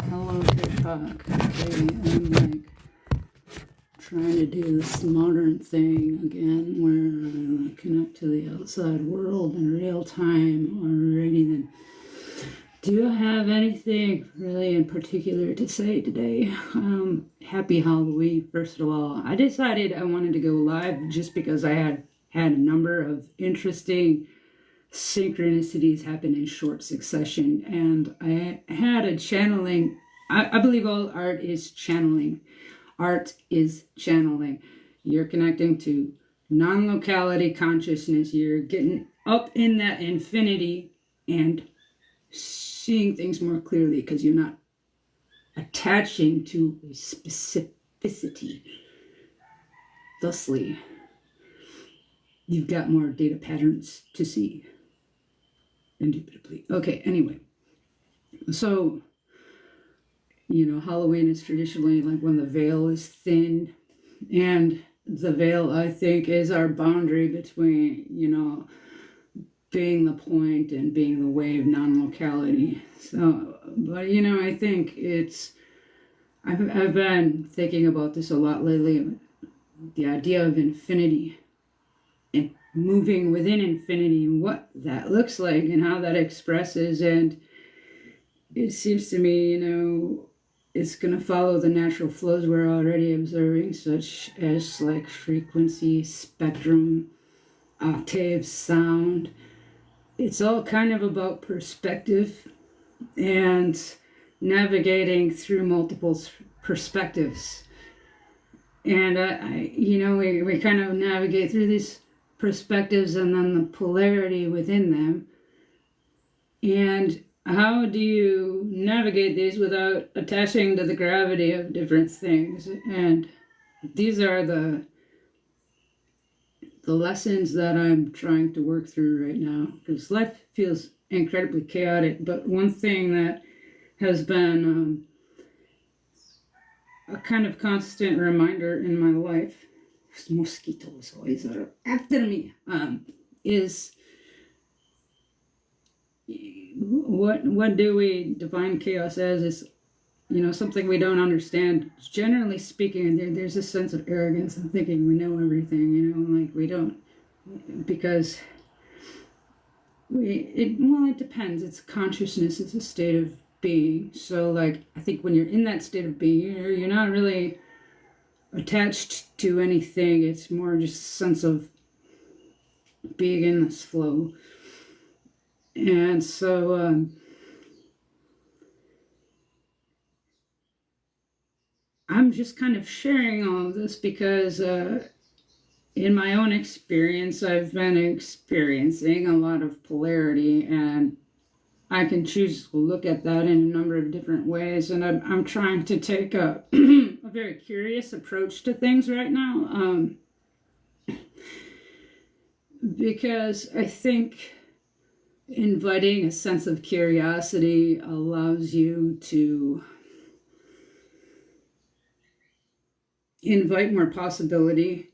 Hello, TikTok. Okay, I'm like trying to do this modern thing again where I connect to the outside world in real time. Alrighty then. Do you have anything really in particular to say today? Happy Halloween, first of all. I decided I wanted to go live just because I had a number of interesting synchronicities happen in short succession, and I had a channeling. I believe all art is channeling. Art is channeling. You're connecting to non-locality consciousness. You're getting up in that infinity and seeing things more clearly because you're not attaching to a specificity. Thusly, you've got more data patterns to see. Indubitably. Okay, anyway. So, Halloween is traditionally like when the veil is thin. And the veil, I think, is our boundary between, being the point and being the wave, non-locality. So, but, I think I've been thinking about this a lot lately. The idea of infinity and moving within infinity and what that looks like and how that expresses. And it seems to me, it's going to follow the natural flows we're already observing, such as like frequency, spectrum, octave, sound. It's all kind of about perspective and navigating through multiple perspectives. And, we kind of navigate through these perspectives and then the polarity within them. And how do you navigate these without attaching to the gravity of different things? And these are the lessons that I'm trying to work through right now, because life feels incredibly chaotic. But one thing that has been a kind of constant reminder in my life, mosquitoes always are after me, is what do we define chaos as? Is something we don't understand. Generally speaking, there's a sense of arrogance and thinking we know everything. Like we don't, because it depends. It's consciousness. It's a state of being. So like I think when you're in that state of being, you're not really attached to anything. It's more just a sense of being in this flow. And so I'm just kind of sharing all of this because in my own experience, I've been experiencing a lot of polarity, and I can choose to look at that in a number of different ways. And I'm trying to take a a very curious approach to things right now, because I think inviting a sense of curiosity allows you to invite more possibility.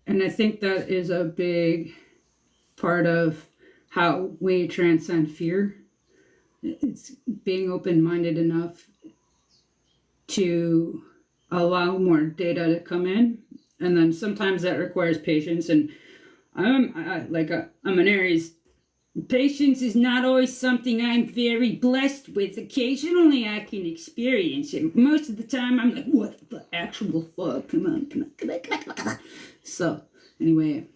And I think that is a big part of how we transcend fear. It's being open-minded enough to allow more data to come in. And then sometimes that requires patience. And I'm an Aries. Patience is not always something I'm very blessed with. Occasionally I can experience it. Most of the time I'm like, what the actual fuck? Come on. So, anyway.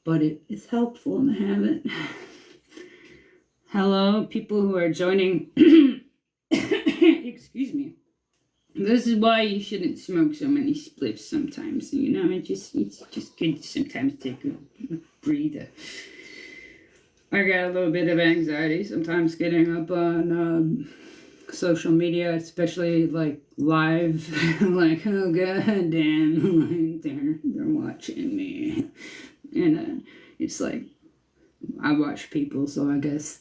But it's helpful to have it. Hello, people who are joining. Excuse me. This is why you shouldn't smoke so many spliffs sometimes. It's just good to sometimes take a breather. I got a little bit of anxiety sometimes getting up on social media, especially like live. Like, oh god damn, they're watching me. And it's like, I watch people, so I guess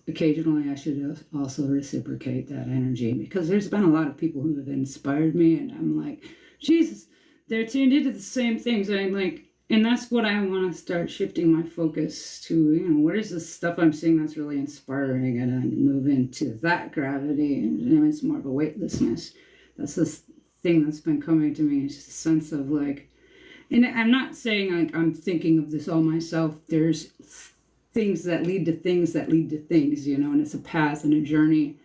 occasionally I should also reciprocate that energy, because there's been a lot of people who have inspired me, and I'm like, Jesus, they're tuned into the same things. I'm like, and that's what I want to start shifting my focus to. What is the stuff I'm seeing that's really inspiring, and I move into that gravity, and it's more of a weightlessness. That's this thing that's been coming to me. It's just a sense of like, and I'm not saying like I'm thinking of this all myself. There's things that lead to things that lead to things, and it's a path and a journey.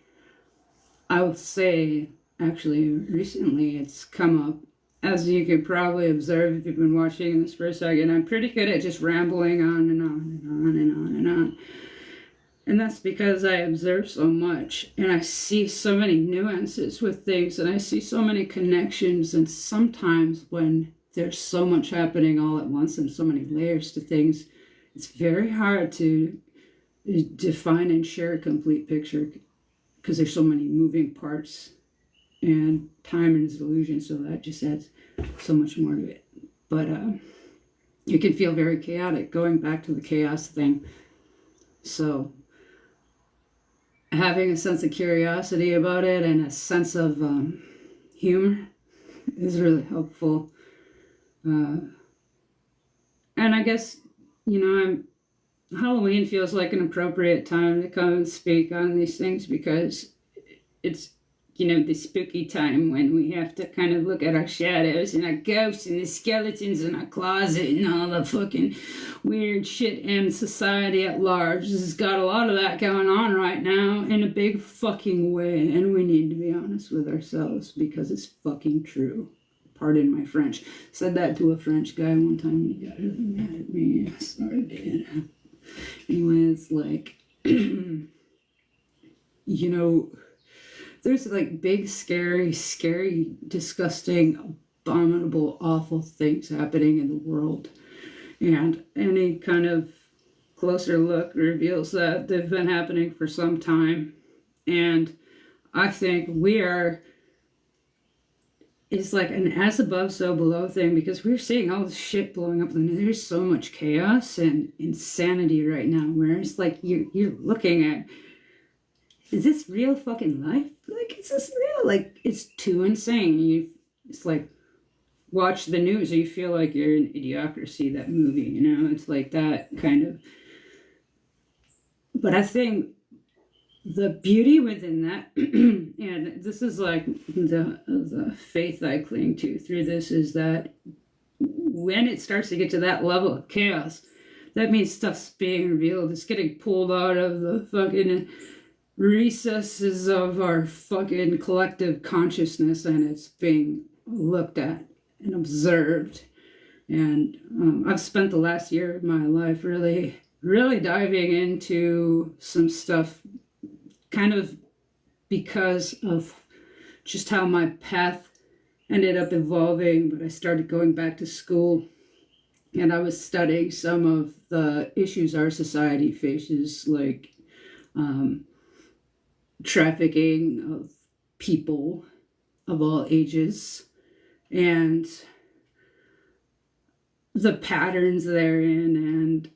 I would say, actually, recently it's come up, as you could probably observe if you've been watching this for a second. I'm pretty good at just rambling on and on and on and on and on. And that's because I observe so much, and I see so many nuances with things, and I see so many connections. And sometimes when there's so much happening all at once and so many layers to things, it's very hard to define and share a complete picture because there's so many moving parts, and time is an illusion, so that just adds so much more to it. But it can feel very chaotic, going back to the chaos thing. So having a sense of curiosity about it and a sense of humor is really helpful. And I guess, Halloween feels like an appropriate time to come and speak on these things, because it's, the spooky time when we have to kind of look at our shadows and our ghosts and the skeletons in our closet and all the fucking weird shit in society at large. This has got a lot of that going on right now in a big fucking way, and we need to be honest with ourselves because it's fucking true. Pardon my French. Said that to a French guy one time and he got really mad at me. Sorry, dude. Anyway, it's like, there's like big, scary, disgusting, abominable, awful things happening in the world. And any kind of closer look reveals that they've been happening for some time. And I think it's like an as above, so below thing, because we're seeing all this shit blowing up. And there's so much chaos and insanity right now, where it's like you're looking at, is this real fucking life? Like, is this real? Like, it's too insane. It's like, watch the news, or you feel like you're in Idiocracy, that movie, It's like that kind of. But I think the beauty within that, and this is like the faith I cling to through this, is that when it starts to get to that level of chaos, that means stuff's being revealed. It's getting pulled out of the fucking recesses of our fucking collective consciousness, and it's being looked at and observed. And I've spent the last year of my life really, really diving into some stuff, kind of because of just how my path ended up evolving. But I started going back to school, and I was studying some of the issues our society faces, like trafficking of people of all ages, and the patterns therein,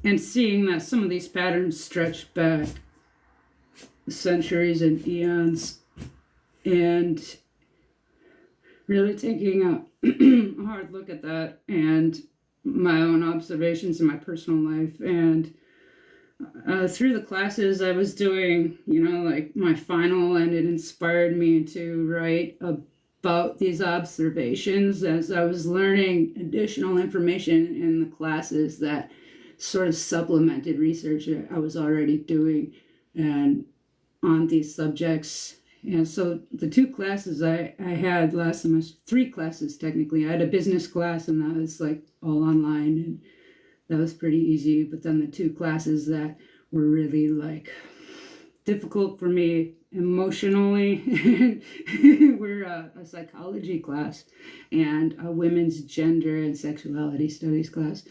and seeing that some of these patterns stretch back centuries and eons, and really taking a hard look at that and my own observations in my personal life. And through the classes I was doing, like my final, and it inspired me to write about these observations as I was learning additional information in the classes that sort of supplemented research I was already doing and on these subjects. And so the two classes I had last semester, 3 classes technically. I had a business class, and that was like all online, and that was pretty easy. But then the 2 classes that were really like difficult for me emotionally were a psychology class and a women's gender and sexuality studies class.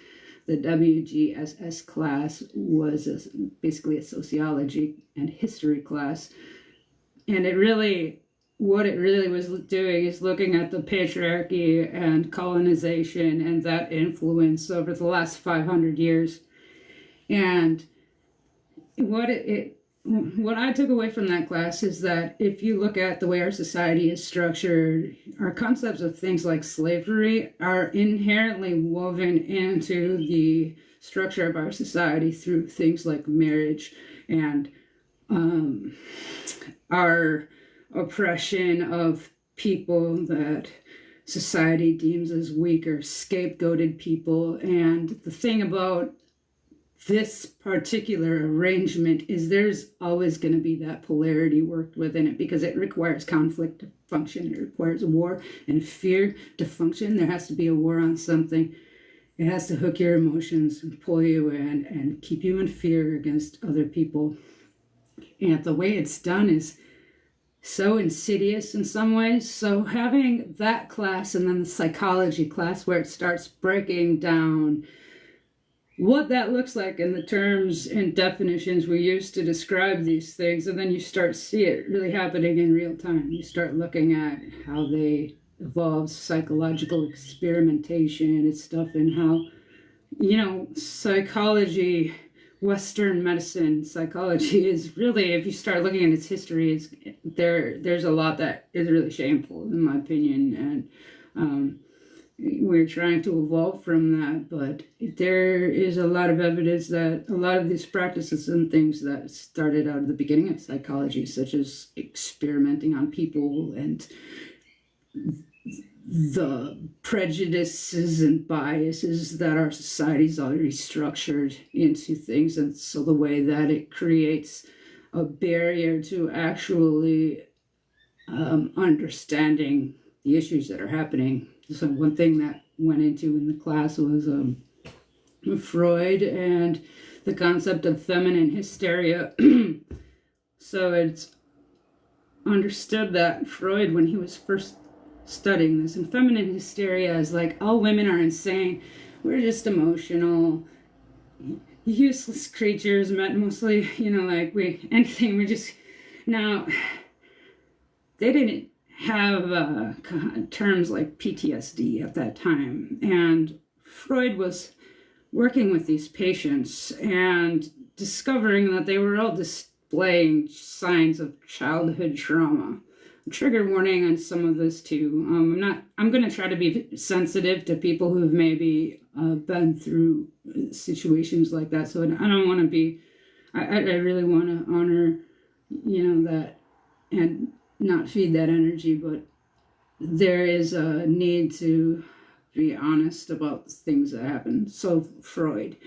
The WGSS class was basically a sociology and history class. And what it really was doing is looking at the patriarchy and colonization and that influence over the last 500 years. And what it what I took away from that class is that if you look at the way our society is structured, our concepts of things like slavery are inherently woven into the structure of our society through things like marriage and our oppression of people that society deems as weak or scapegoated people. And the thing about this particular arrangement is there's always going to be that polarity worked within it because it requires conflict to function. It requires war and fear to function. There has to be a war on something. It has to hook your emotions and pull you in and keep you in fear against other people. And the way it's done is so insidious in some ways. So having that class and then the psychology class where it starts breaking down what that looks like in the terms and definitions we use to describe these things, and then you start see it really happening in real time. You start looking at how they evolve psychological experimentation and stuff, and how, psychology, Western medicine, psychology is really, if you start looking at its history, there's a lot that is really shameful, in my opinion, and we're trying to evolve from that, but there is a lot of evidence that a lot of these practices and things that started out at the beginning of psychology, such as experimenting on people and the prejudices and biases that our society's already structured into things, and so the way that it creates a barrier to actually understanding the issues that are happening. So one thing that went into in the class was Freud and the concept of feminine hysteria. So it's understood that Freud, when he was first studying this, and feminine hysteria is like, all women are insane. We're just emotional, useless creatures, mostly, anything. We're just, now, they didn't have terms like PTSD at that time. And Freud was working with these patients and discovering that they were all displaying signs of childhood trauma. Trigger warning on some of this too. I'm going to try to be sensitive to people who've maybe been through situations like that. So I don't want to be, I really want to honor, that and not feed that energy, but there is a need to be honest about things that happen. So Freud,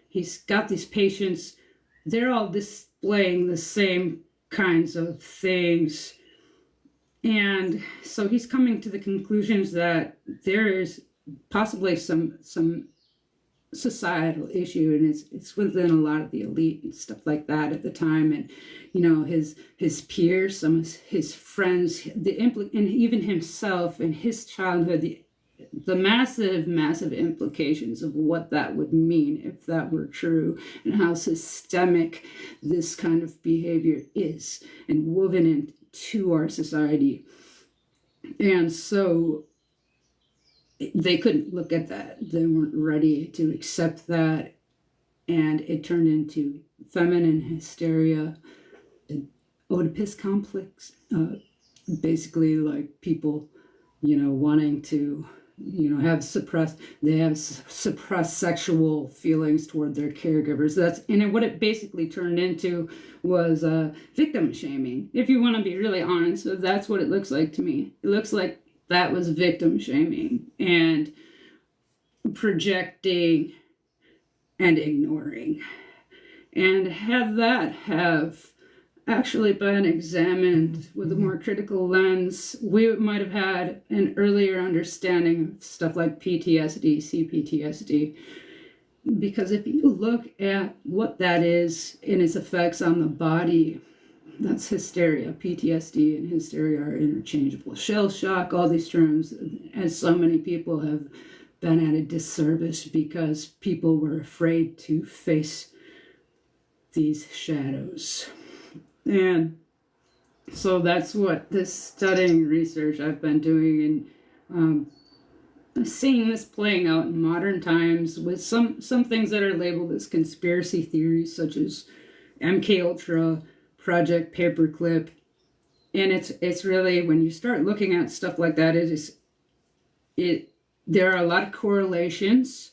he's got these patients, they're all displaying the same kinds of things. And so he's coming to the conclusions that there is possibly some societal issue, and it's within a lot of the elite and stuff like that at the time, and his peers, some of his friends, and even himself and his childhood, the massive implications of what that would mean if that were true, and how systemic this kind of behavior is and woven into our society. And so they couldn't look at that. They weren't ready to accept that. And it turned into feminine hysteria, the Oedipus complex, basically like people, wanting to, have suppressed sexual feelings toward their caregivers. And what it basically turned into was victim shaming. If you want to be really honest, so that's what it looks like to me. It looks like that was victim shaming and projecting and ignoring. And had that have actually been examined with a more critical lens, we might have had an earlier understanding of stuff like PTSD, CPTSD. Because if you look at what that is and its effects on the body, that's hysteria. PTSD and hysteria are interchangeable. Shell shock, all these terms, as so many people have been at a disservice because people were afraid to face these shadows. And so that's what this studying research I've been doing, and seeing this playing out in modern times with some things that are labeled as conspiracy theories, such as MK Ultra, Project Paperclip. And it's really, when you start looking at stuff like that, there are a lot of correlations.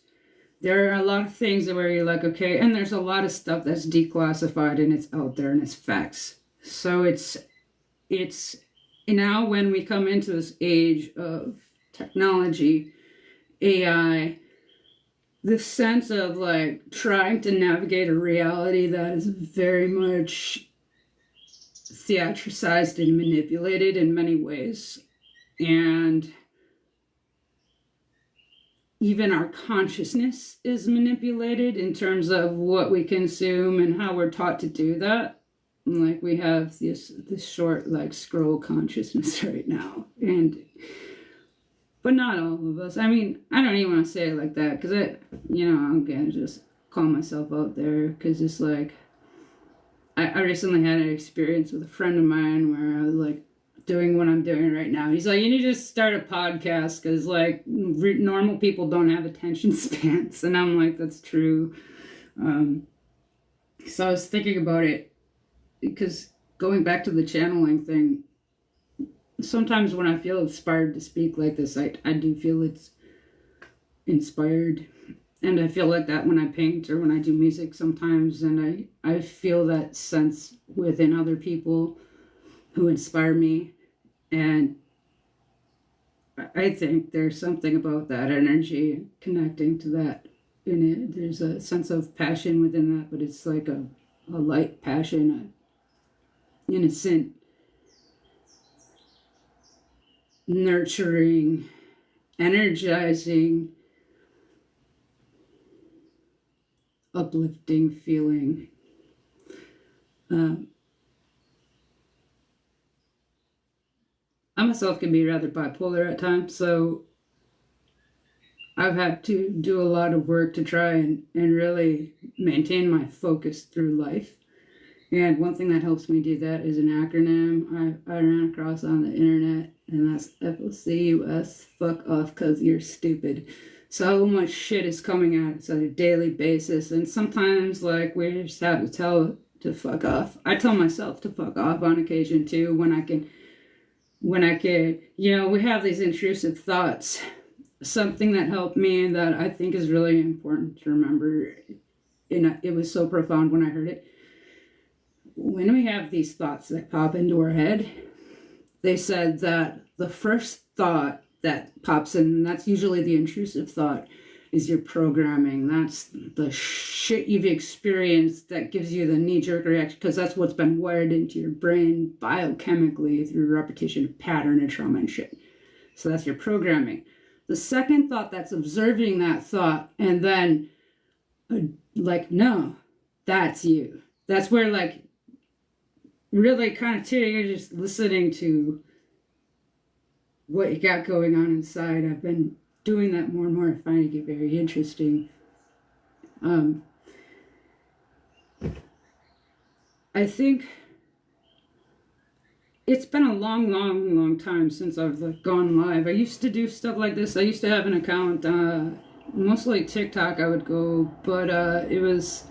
There are a lot of things where you're like, okay, and there's a lot of stuff that's declassified and it's out there and it's facts. So it's now when we come into this age of technology, AI, the sense of like trying to navigate a reality that is very much theatricized and manipulated in many ways. And even our consciousness is manipulated in terms of what we consume and how we're taught to do that. Like we have this short like scroll consciousness right now, but not all of us. I mean, I don't even want to say it like that because I'm gonna just call myself out there because it's like I recently had an experience with a friend of mine where I was like doing what I'm doing right now. He's like, you need to just start a podcast because like normal people don't have attention spans, and I'm like, that's true. So I was thinking about it. Because going back to the channeling thing, sometimes when I feel inspired to speak like this, I do feel it's inspired. And I feel like that when I paint or when I do music sometimes. And I feel that sense within other people who inspire me. And I think there's something about that energy connecting to that in it. There's a sense of passion within that, but it's like a light passion, innocent, nurturing, energizing, uplifting feeling. I myself can be rather bipolar at times, so I've had to do a lot of work to try and really maintain my focus through life. And one thing that helps me do that is an acronym I ran across on the internet, and that's FOCUS, fuck off cause you're stupid. So much shit is coming at us on a daily basis, and sometimes like we just have to tell to fuck off. I tell myself to fuck off on occasion too when I can, we have these intrusive thoughts. Something that helped me and that I think is really important to remember, and it was so profound when I heard it. When we have these thoughts that pop into our head, they said that the first thought that pops in, and that's usually the intrusive thought, is your programming. That's the shit you've experienced that gives you the knee-jerk reaction, because that's what's been wired into your brain biochemically through repetition of pattern and trauma and shit. So that's your programming. The second thought that's observing that thought, and then no, that's you. That's where really kind of too, you're just listening to what you got going on inside. I've been doing that more and more, finding it very interesting. I think it's been a long time since I've gone live. I used to do stuff like this. I used to have an account, mostly TikTok I would go, but it was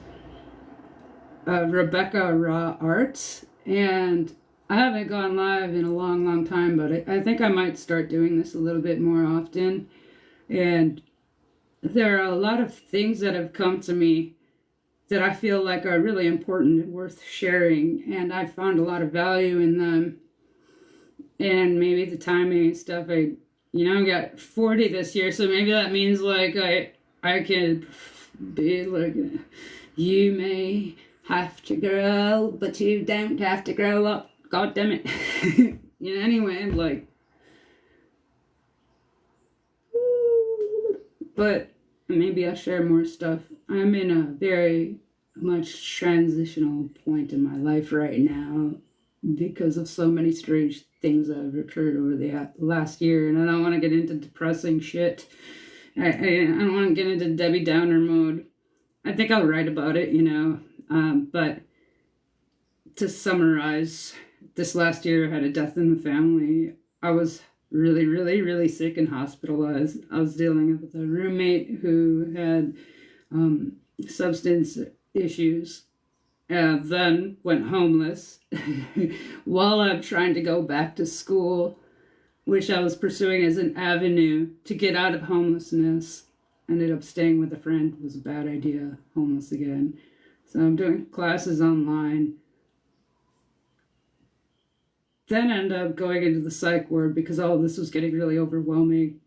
Rebecca Raw Arts, and I haven't gone live in a long time, but I think I might start doing this a little bit more often. And there are a lot of things that have come to me that I feel like are really important and worth sharing, and I found a lot of value in them. And maybe the timing and stuff, I got 40 this year, so maybe that means I could be like, you may have to grow, but you don't have to grow up. God damn it. Anyway, but maybe I'll share more stuff. I'm in a very much transitional point in my life right now because of so many strange things that have occurred over the last year, and I don't want to get into depressing shit. I don't want to get into Debbie Downer mode. I think I'll write about it, but to summarize, this last year I had a death in the family. I was really sick and hospitalized. I was dealing with a roommate who had substance issues, and then went homeless while I'm trying to go back to school, which I was pursuing as an avenue to get out of homelessness. Ended up staying with a friend. It was a bad idea. Homeless again. So I'm doing classes online. Then end up going into the psych ward because all of this was getting really overwhelming.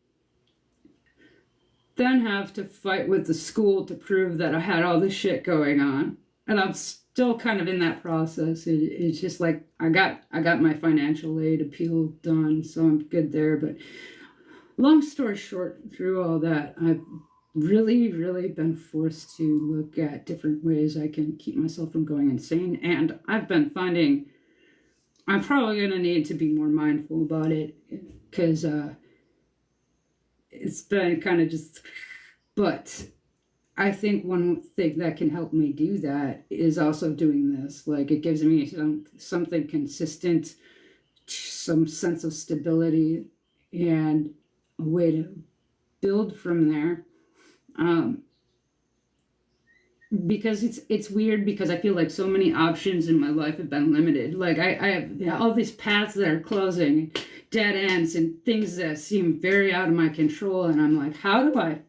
Then have to fight with the school to prove that I had all this shit going on. And I'm still kind of in that process. It's just like I got my financial aid appeal done, so I'm good there. But long story short, through all that, I've really, really been forced to look at different ways I can keep myself from going insane. And I've been finding I'm probably going to need to be more mindful about it because it's been kind of just, but I think one thing that can help me do that is also doing this. Like it gives me something consistent, some sense of stability, and a way to build from there. Because it's weird because I feel like so many options in my life have been limited. Like I have all these paths that are closing, dead ends, and things that seem very out of my control. And I'm like, how do I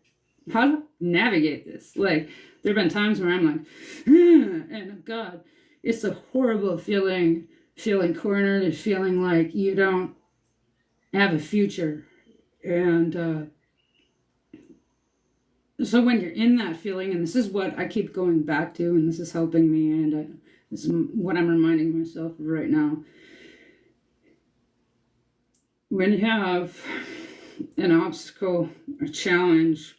navigate this? Like there have been times where I'm like, and God, it's a horrible feeling cornered and feeling like you don't have a future. And so when you're in that feeling, and this is what I keep going back to, and this is helping me, and this is what I'm reminding myself of right now. When you have an obstacle, a challenge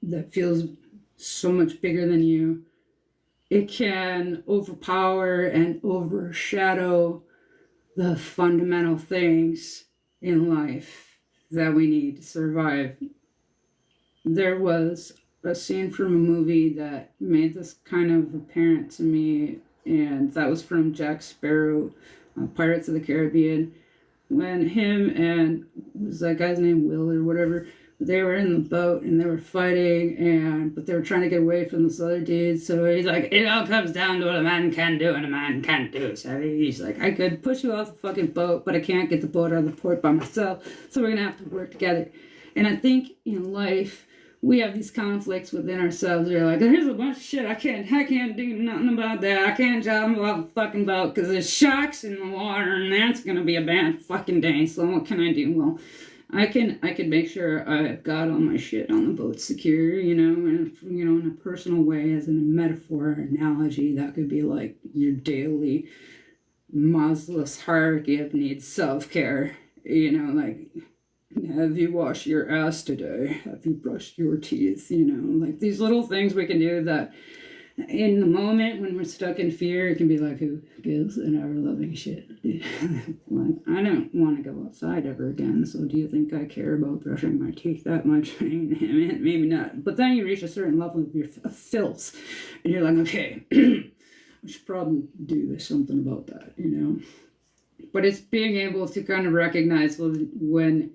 that feels so much bigger than you, it can overpower and overshadow the fundamental things in life that we need to survive. There was a scene from a movie that made this kind of apparent to me, and that was from Jack Sparrow, Pirates of the Caribbean, when him and, was that guy's name Will or whatever, they were in the boat and they were fighting, but they were trying to get away from this other dude. So he's like, it all comes down to what a man can do and a man can't do. So he's like, I could push you off the fucking boat, but I can't get the boat out of the port by myself. So we're gonna have to work together. And I think in life, we have these conflicts within ourselves. We're like, here's a bunch of shit. I can't do nothing about that. I can't jump off the fucking boat because there's sharks in the water and that's gonna be a bad fucking day. So what can I do? Well, I can make sure I've got all my shit on the boat secure, and in a personal way, as a metaphor, analogy, that could be like your daily Maslow's hierarchy of needs self-care, like, have you washed your ass today? Have you brushed your teeth? Like these little things we can do that in the moment when we're stuck in fear, it can be like, who gives an ever-loving shit? Like, I don't want to go outside ever again, so do you think I care about brushing my teeth that much? Maybe not. But then you reach a certain level of your filth, and you're like, okay, I should probably do something about that, But it's being able to kind of recognize when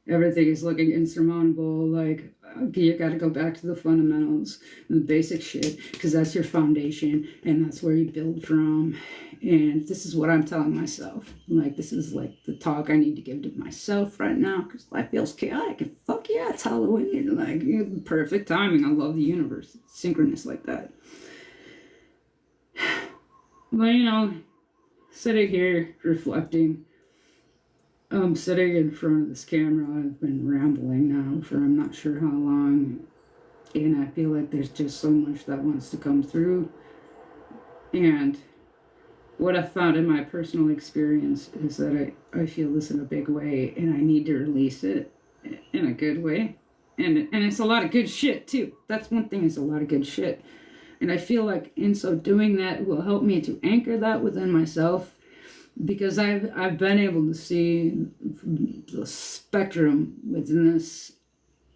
everything is looking insurmountable, like, okay, you got to go back to the fundamentals, the basic shit, because that's your foundation, and that's where you build from. And this is what I'm telling myself. Like, this is like the talk I need to give to myself right now, because life feels chaotic, and fuck yeah, it's Halloween. Like, perfect timing. I love the universe. It's synchronous like that. But, sitting here, reflecting, I'm sitting in front of this camera. I've been rambling now for I'm not sure how long, and I feel like there's just so much that wants to come through. And what I found in my personal experience is that I feel this in a big way, and I need to release it in a good way. And it's a lot of good shit too. That's one thing, is a lot of good shit. And I feel like in so doing that will help me to anchor that within myself. Because I've been able to see the spectrum within this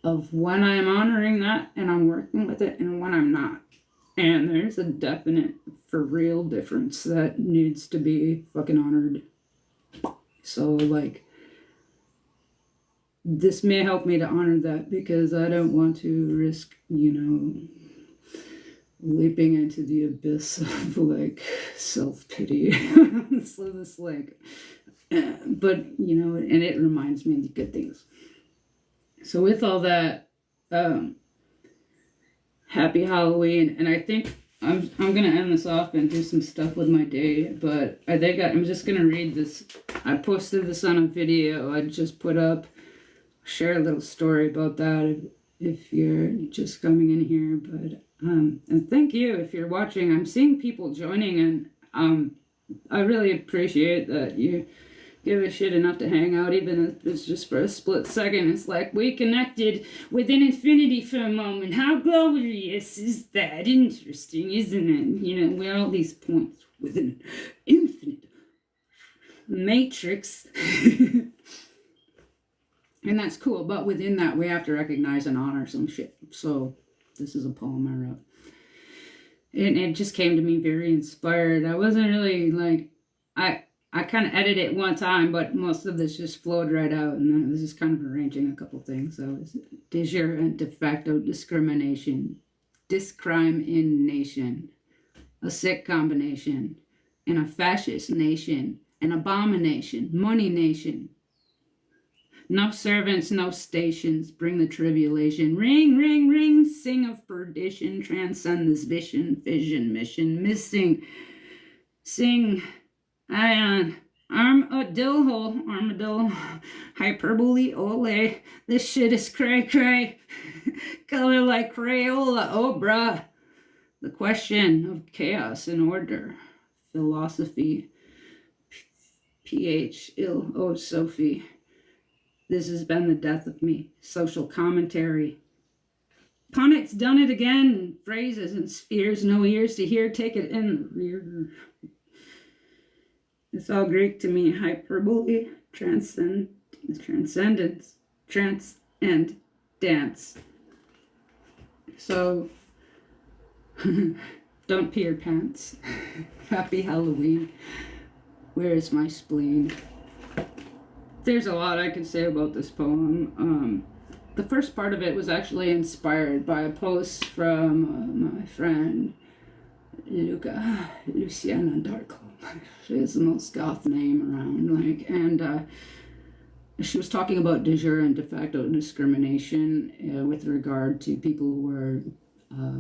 of when I'm honoring that and I'm working with it and when I'm not. And there's a definite, for real difference that needs to be fucking honored. So, like, this may help me to honor that because I don't want to risk, leaping into the abyss of like self-pity. So this like, but you know, and it reminds me of the good things. So with all that, happy Halloween. And I think I'm gonna end this off and do some stuff with my day, but I think I'm just gonna read this. I posted this on a video I just put up, share a little story about that if you're just coming in here. But and thank you if you're watching. I'm seeing people joining, and I really appreciate that you give a shit enough to hang out, even if it's just for a split second. It's like we connected with an infinity for a moment. How glorious is that? Interesting, isn't it? You know, we're all these points with an infinite matrix. And that's cool, but within that, we have to recognize and honor some shit. So this is a poem I wrote. And it just came to me very inspired. I wasn't really like, I kind of edited it one time, but most of this just flowed right out. And then I was just kind of arranging a couple things. So it's de jure and de facto discrimination, discrime in nation, a sick combination, in a fascist nation, an abomination, money nation. No servants, no stations, bring the tribulation. Ring, ring, ring, sing of perdition, transcend this vision, mission, missing, sing. Armadillo, hyperbole, ole. This shit is cray cray. Color like Crayola, oh bruh. The question of chaos and order. Philosophy. PH, ill, oh Sophie. This has been the death of me. Social commentary. Punnet's done it again. Phrases and spheres, no ears to hear. Take it in the rear. It's all Greek to me. Hyperbole, transcendence, trance, and dance. So, don't pee your pants. Happy Halloween. Where is my spleen? There's a lot I can say about this poem. The first part of it was actually inspired by a post from my friend Luciana Darko. She has the most goth name around, like, and she was talking about de jure and de facto discrimination with regard to people who are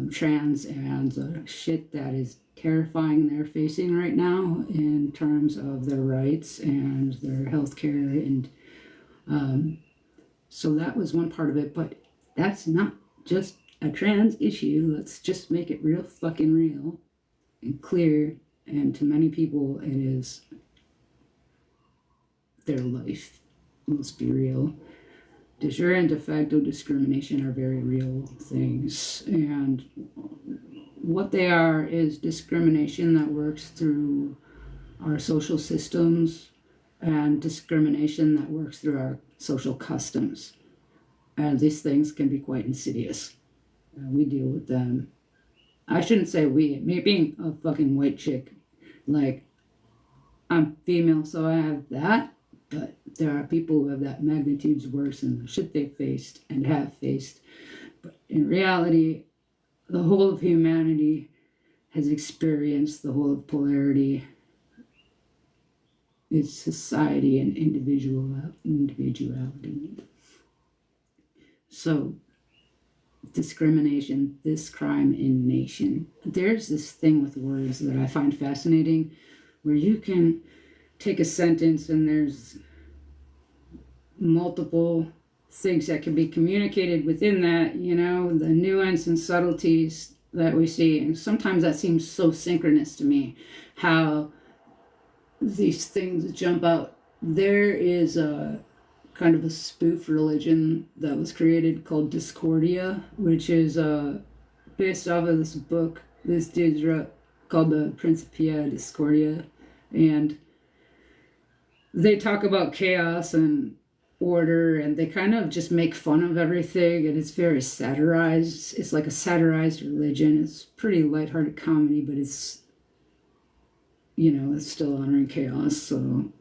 trans and the shit that is terrifying they're facing right now in terms of their rights and their health care. And so that was one part of it, but that's not just a trans issue. Let's just make it real fucking real and clear. And to many people, it is their life. Let's be real. De jure and de facto discrimination are very real things. And what they are is discrimination that works through our social systems and discrimination that works through our social customs. And these things can be quite insidious. We deal with them. I shouldn't say we. Me being a fucking white chick, like, I'm female, so I have that. But there are people who have that magnitudes worse and the shit they faced and have faced. But in reality, the whole of humanity has experienced the whole of polarity. It's society and individuality. So, discrimination, this crime in nation. There's this thing with words that I find fascinating, where you can take a sentence and there's multiple things that can be communicated within that, you know, the nuance and subtleties that we see. And sometimes that seems so synchronous to me, how these things jump out. There is a kind of a spoof religion that was created called Discordia, which is based off of this book this dude's wrote called the Principia Discordia. And they talk about chaos and order, and they kind of just make fun of everything, and it's very satirized. It's like a satirized religion. It's pretty lighthearted comedy, but it's, you know, it's still honoring chaos. So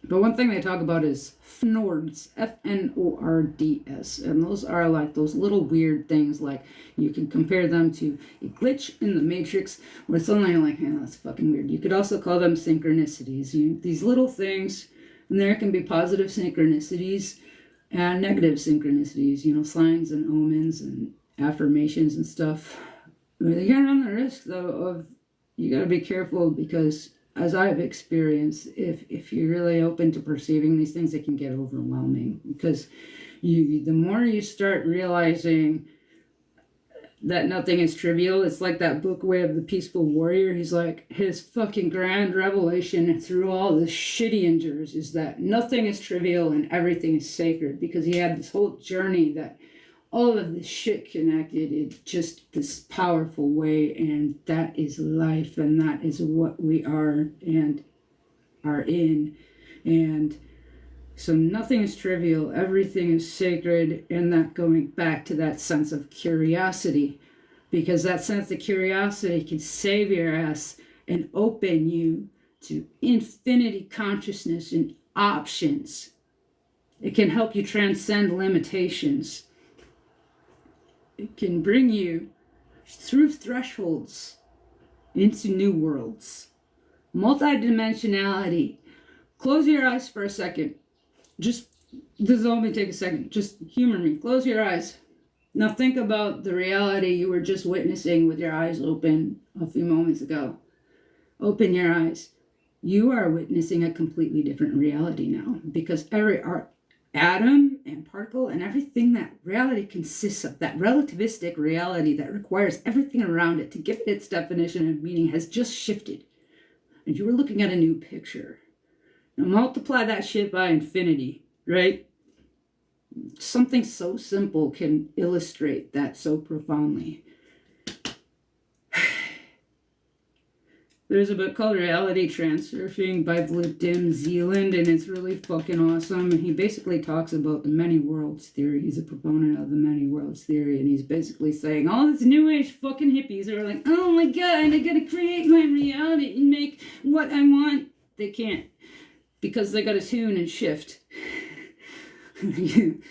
But one thing they talk about is FNORDs, FNORDS, and those are like those little weird things. Like you can compare them to a glitch in the matrix, where suddenly you're like, that's fucking weird. You could also call them synchronicities. These little things, and there can be positive synchronicities and negative synchronicities. Signs and omens and affirmations and stuff. But you gotta run the risk though of you gotta be careful because, as I've experienced, if you're really open to perceiving these things, it can get overwhelming because the more you start realizing that nothing is trivial. It's like that book Way of the Peaceful Warrior. He's like, his fucking grand revelation through all the shit he endures is that nothing is trivial and everything is sacred, because he had this whole journey that all of this shit connected in just this powerful way, and that is life, and that is what we are and are in. And so nothing is trivial, everything is sacred, and that going back to that sense of curiosity, because that sense of curiosity can save your ass and open you to infinity consciousness and options. It can help you transcend limitations. It can bring you through thresholds into new worlds. Multidimensionality. Close your eyes for a second. This will only take a second. Just humor me. Close your eyes. Now think about the reality you were just witnessing with your eyes open a few moments ago. Open your eyes. You are witnessing a completely different reality now, because every atom and particle and everything that reality consists of, that relativistic reality that requires everything around it to give it its definition and meaning, has just shifted. And you were looking at a new picture. Now multiply that shit by infinity, right? Something so simple can illustrate that so profoundly. There's a book called Reality Transurfing by Dim Zealand, and it's really fucking awesome. And he basically talks about the many worlds theory. He's a proponent of the many worlds theory, and he's basically saying all these new age fucking hippies are like, oh my god, I gotta create my reality and make what I want. They can't, because they gotta tune and shift. YouTube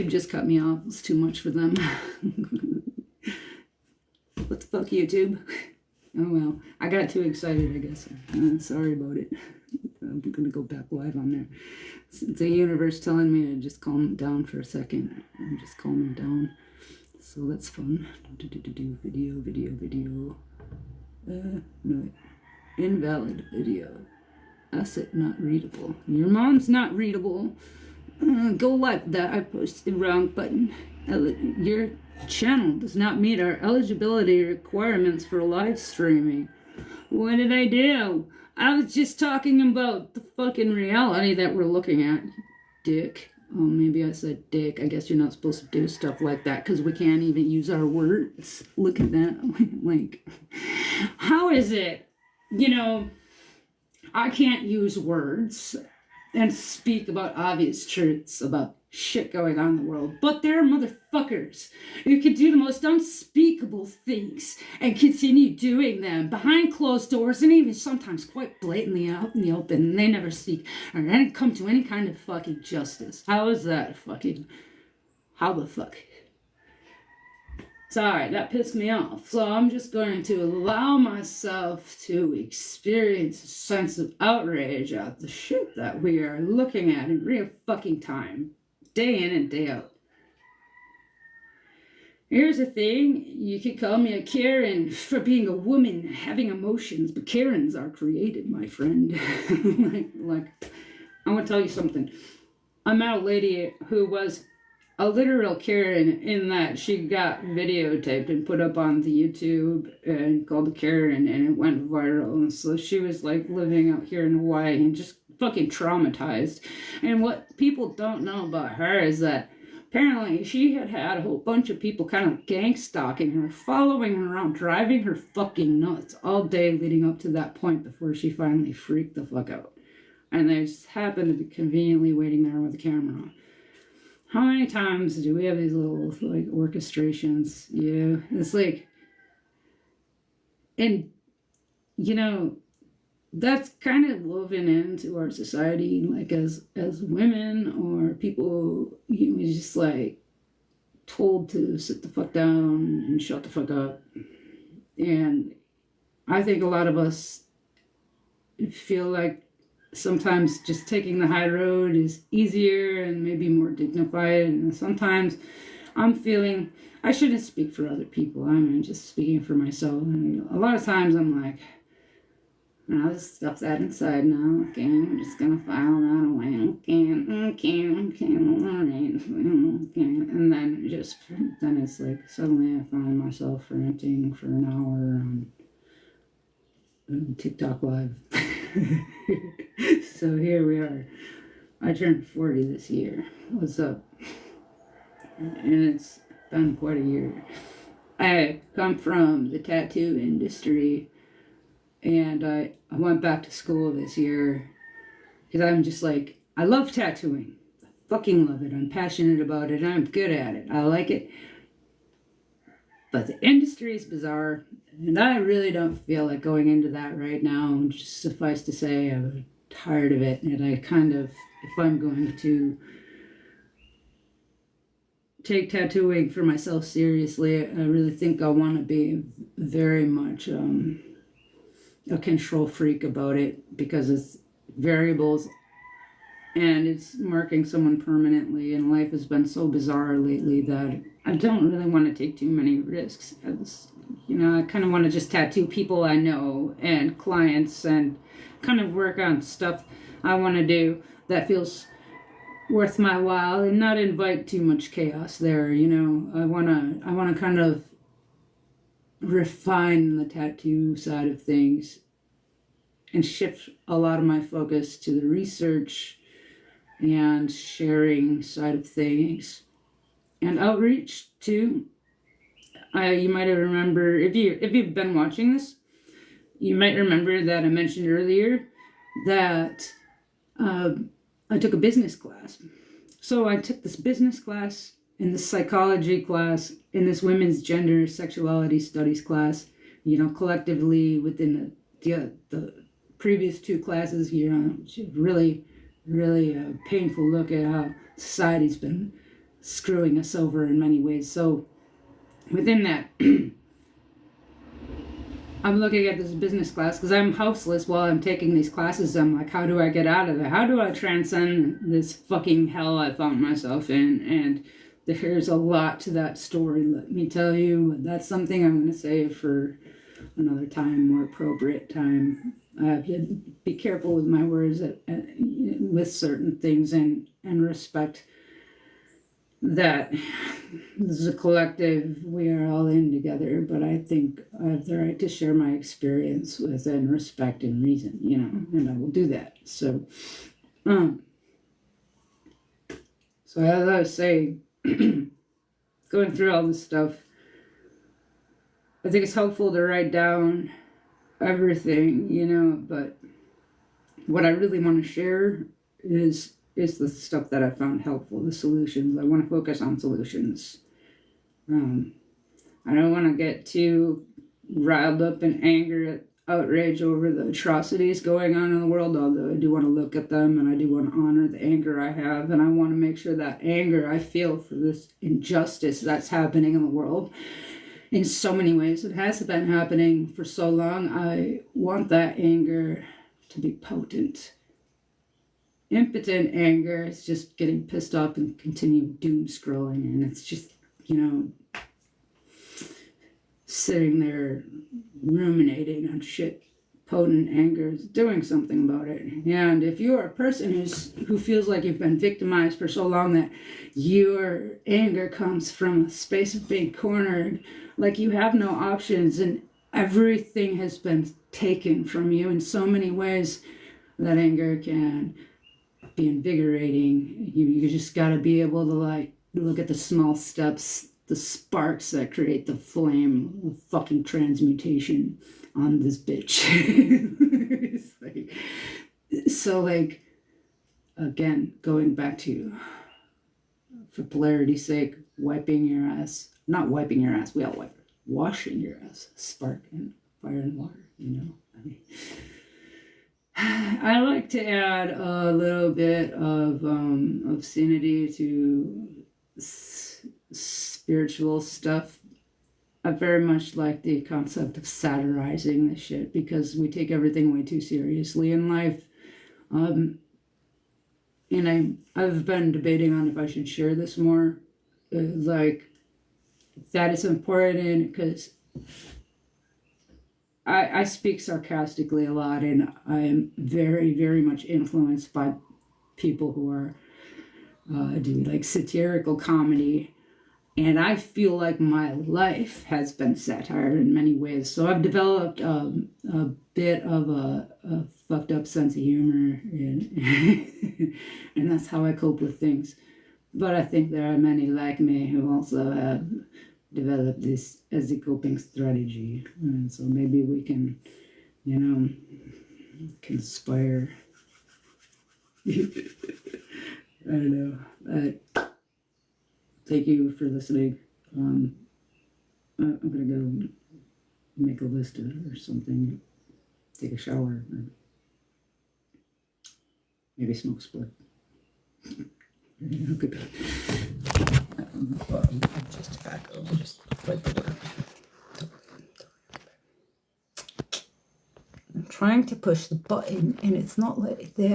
just cut me off. It's too much for them. What the fuck, YouTube? Oh well, I got too excited, I guess. Sorry about it. I'm gonna go back live on there. It's the universe telling me to just calm down for a second. I'm just calming down. So that's fun. Video. No, invalid video. Asset not readable. Your mom's not readable. Go like that. I posted the wrong button. Your channel does not meet our eligibility requirements for live streaming. What did I do? I was just talking about the fucking reality that we're looking at, dick. Oh, maybe I said dick. I guess you're not supposed to do stuff like that because we can't even use our words. Look at that. Like, how is it, I can't use words and speak about obvious truths about shit going on in the world, but there are motherfuckers who can do the most unspeakable things and continue doing them behind closed doors, and even sometimes quite blatantly out in the open, and they never seek or come to any kind of fucking justice. How is that fucking, how the fuck? Sorry, that pissed me off. So I'm just going to allow myself to experience a sense of outrage at the shit that we are looking at in real fucking time, day in and day out. Here's the thing, you could call me a Karen for being a woman, having emotions, but Karens are created, my friend. like, I want to tell you something. I met a lady who was a literal Karen in that she got videotaped and put up on the YouTube and called Karen, and it went viral. And so she was like living out here in Hawaii and just fucking traumatized. And what people don't know about her is that apparently she had a whole bunch of people kind of gang stalking her, following her around, driving her fucking nuts all day leading up to that point before she finally freaked the fuck out. And they just happened to be conveniently waiting there with a camera on. How many times do we have these little like orchestrations? Yeah, it's like, and that's kind of woven into our society, like as women or people, you know, just like told to sit the fuck down and shut the fuck up. And I think a lot of us feel like sometimes just taking the high road is easier and maybe more dignified. And sometimes I'm feeling, I shouldn't speak for other people. I'm just speaking for myself. And a lot of times I'm like, now this stuff's that inside now. Okay, I'm just gonna file that away. Okay, all right. Okay. And then it's like suddenly I find myself ranting for an hour on TikTok Live. So here we are. I turned 40 this year. What's up? And it's been quite a year. I come from the tattoo industry, and I went back to school this year because I'm just like, I love tattooing. I fucking love it. I'm passionate about it. I'm good at it. I like it. But the industry is bizarre, and I really don't feel like going into that right now. Just suffice to say, I'm tired of it, and I kind of, if I'm going to take tattooing for myself seriously, I really think I want to be very much a control freak about it, because it's variables and it's marking someone permanently, and life has been so bizarre lately that I don't really want to take too many risks. I kind of want to just tattoo people I know and clients, and kind of work on stuff I want to do that feels worth my while, and not invite too much chaos there. I want to kind of refine the tattoo side of things and shift a lot of my focus to the research and sharing side of things and outreach too. You might have remember, if you've been watching this, you might remember that I mentioned earlier that I took a business class. So I took this business class and this psychology class and this women's gender sexuality studies class, collectively within the previous two classes, really, really a painful look at how society's been screwing us over in many ways. So within that, I'm looking at this business class because I'm houseless while I'm taking these classes. I'm like, how do I get out of there? How do I transcend this fucking hell I found myself in? And there's a lot to that story, let me tell you. That's something I'm going to save for another time, more appropriate time. I have to be careful with my words with certain things, and respect that this is a collective, we are all in together, but I think I have the right to share my experience within respect and reason, and I will do that. So as I was saying, going through all this stuff, I think it's helpful to write down everything, but what I really want to share is the stuff that I found helpful, the solutions. I want to focus on solutions. I don't want to get too riled up in anger, outrage over the atrocities going on in the world, although I do want to look at them, and I do want to honor the anger I have, and I want to make sure that anger I feel for this injustice that's happening in the world in so many ways. It has been happening for so long. I want that anger to be potent. Impotent anger is just getting pissed off and continue doom scrolling, and it's just, sitting there ruminating on shit. Potent anger is doing something about it. And if you're a person who feels like you've been victimized for so long that your anger comes from a space of being cornered, like you have no options and everything has been taken from you in so many ways, that anger can be invigorating. You just got to be able to look at the small steps, the sparks that create the flame of fucking transmutation on this bitch. Again, going back to, for polarity's sake, wiping your ass, not wiping your ass, we all wipe it, washing your ass, spark and fire and water, I like to add a little bit of obscenity to spiritual stuff. I very much like the concept of satirizing this shit because we take everything way too seriously in life. And I've been debating on if I should share this more. Like, that is important because I speak sarcastically a lot, and I am very, very much influenced by people who are do like satirical comedy. And I feel like my life has been satire in many ways. So I've developed a bit of a fucked up sense of humor, and, and that's how I cope with things. But I think there are many like me who also have developed this as a coping strategy. And so maybe we can, conspire. I don't know. Thank you for listening. I'm gonna go make a list or something, take a shower, or maybe smoke a split. Good. Just tobacco. Just like the word. I'm trying to push the button and it's not like there.